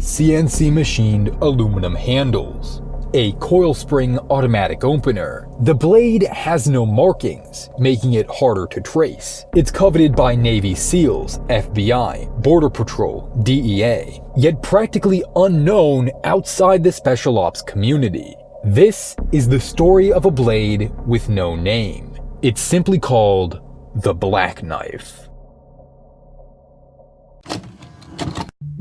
CNC machined aluminum handles, a coil spring automatic opener. The blade has no markings, making it harder to trace. It's coveted by Navy SEALs, FBI, Border Patrol, DEA, yet practically unknown outside the special ops community. This is the story of a blade with no name. It's simply called the Black Knife.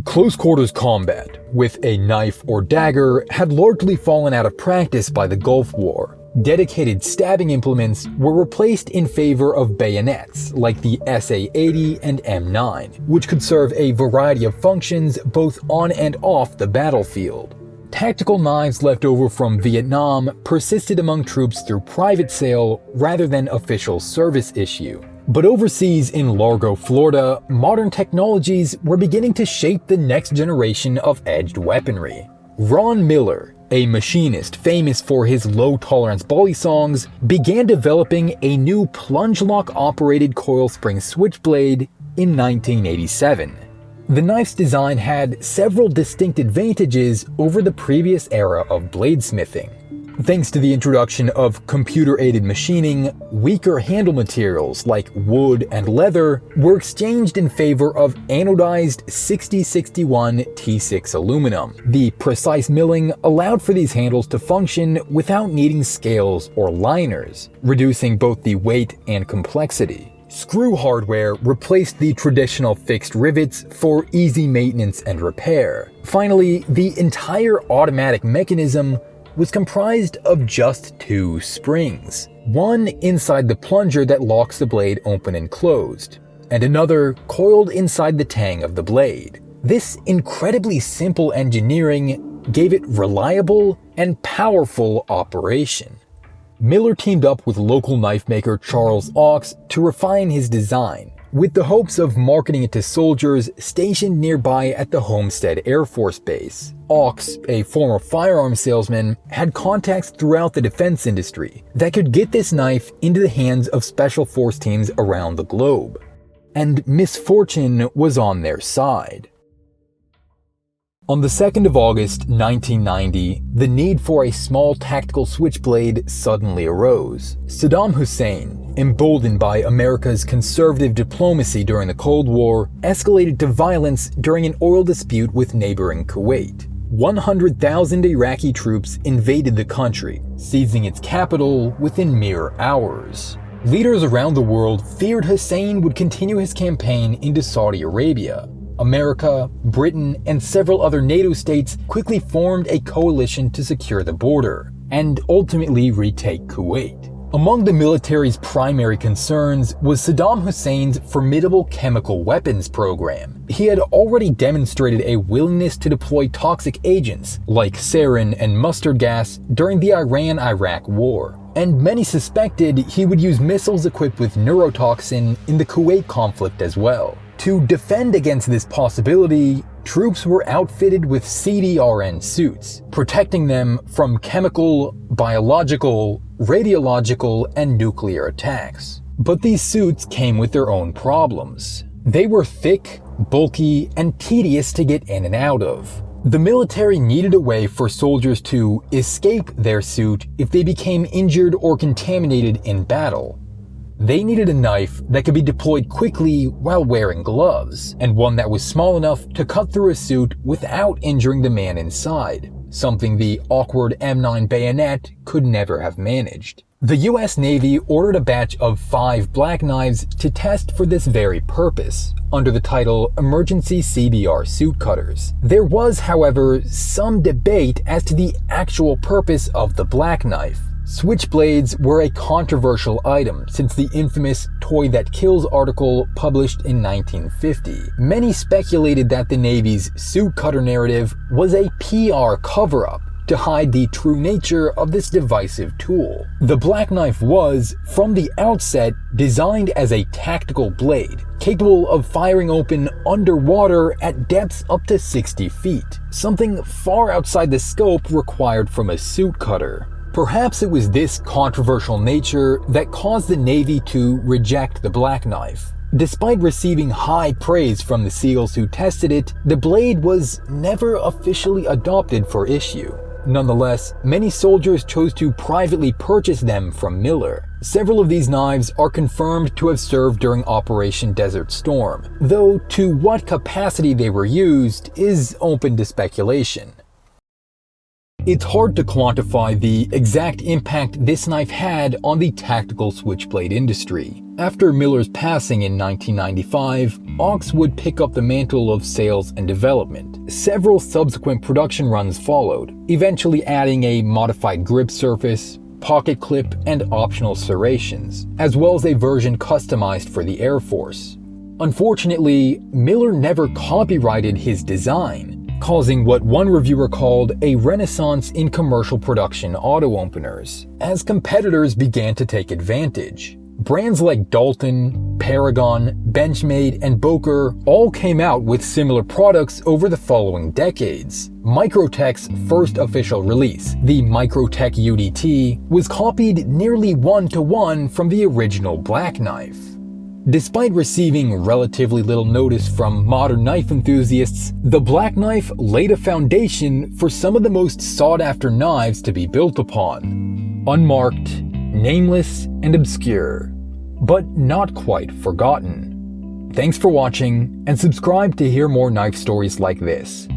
Close quarters combat with a knife or dagger had largely fallen out of practice by the Gulf War. Dedicated stabbing implements were replaced in favor of bayonets like the SA-80 and M9, which could serve a variety of functions both on and off the battlefield. Tactical knives left over from Vietnam persisted among troops through private sale rather than official service issue. But overseas in Largo, Florida, modern technologies were beginning to shape the next generation of edged weaponry. Ron Miller, a machinist famous for his low-tolerance volley songs, began developing a new plunge-lock-operated coil spring switchblade in 1987. The knife's design had several distinct advantages over the previous era of bladesmithing. Thanks to the introduction of computer-aided machining, weaker handle materials like wood and leather were exchanged in favor of anodized 6061 T6 aluminum. The precise milling allowed for these handles to function without needing scales or liners, reducing both the weight and complexity. Screw hardware replaced the traditional fixed rivets for easy maintenance and repair. Finally, the entire automatic mechanism was comprised of just two springs, one inside the plunger that locks the blade open and closed, and another coiled inside the tang of the blade. This incredibly simple engineering gave it reliable and powerful operation. Miller teamed up with local knife maker CO.AG to refine his design, with the hopes of marketing it to soldiers stationed nearby at the Homestead Air Force Base. AUX, a former firearms salesman, had contacts throughout the defense industry that could get this knife into the hands of special force teams around the globe. And misfortune was on their side. On the 2nd of August 1990, the need for a small tactical switchblade suddenly arose. Saddam Hussein, emboldened by America's conservative diplomacy during the Cold War, escalated to violence during an oil dispute with neighboring Kuwait. 100,000 Iraqi troops invaded the country, seizing its capital within mere hours. Leaders around the world feared Hussein would continue his campaign into Saudi Arabia. America, Britain, and several other NATO states quickly formed a coalition to secure the border, and ultimately retake Kuwait. Among the military's primary concerns was Saddam Hussein's formidable chemical weapons program. He had already demonstrated a willingness to deploy toxic agents like sarin and mustard gas during the Iran-Iraq War, and many suspected he would use missiles equipped with neurotoxin in the Kuwait conflict as well. To defend against this possibility, troops were outfitted with CDRN suits, protecting them from chemical, biological, radiological, and nuclear attacks. But these suits came with their own problems. They were thick, bulky, and tedious to get in and out of. The military needed a way for soldiers to escape their suit if they became injured or contaminated in battle. They needed a knife that could be deployed quickly while wearing gloves, and one that was small enough to cut through a suit without injuring the man inside, something the awkward M9 bayonet could never have managed. The US Navy ordered a batch of 5 black knives to test for this very purpose, under the title Emergency CBR Suit Cutters. There was, however, some debate as to the actual purpose of the black knife. Switchblades were a controversial item since the infamous Toy That Kills article published in 1950. Many speculated that the Navy's suit cutter narrative was a PR cover-up to hide the true nature of this divisive tool. The black knife was, from the outset, designed as a tactical blade, capable of firing open underwater at depths up to 60 feet, something far outside the scope required from a suit cutter. Perhaps it was this controversial nature that caused the Navy to reject the black knife. Despite receiving high praise from the SEALs who tested it, the blade was never officially adopted for issue. Nonetheless, many soldiers chose to privately purchase them from Miller. Several of these knives are confirmed to have served during Operation Desert Storm, though to what capacity they were used is open to speculation. It's hard to quantify the exact impact this knife had on the tactical switchblade industry. After Miller's passing in 1995, AUX would pick up the mantle of sales and development. Several subsequent production runs followed, eventually adding a modified grip surface, pocket clip, and optional serrations, as well as a version customized for the Air Force. Unfortunately, Miller never copyrighted his design, causing what one reviewer called a renaissance in commercial production auto openers, as competitors began to take advantage. Brands like Dalton, Paragon, Benchmade, and Boker all came out with similar products over the following decades. Microtech's first official release, the Microtech UDT, was copied nearly one-to-one from the original black knife. Despite receiving relatively little notice from modern knife enthusiasts, the black knife laid a foundation for some of the most sought-after knives to be built upon. Unmarked, nameless, and obscure, but not quite forgotten. Thanks for watching, and subscribe to hear more knife stories like this.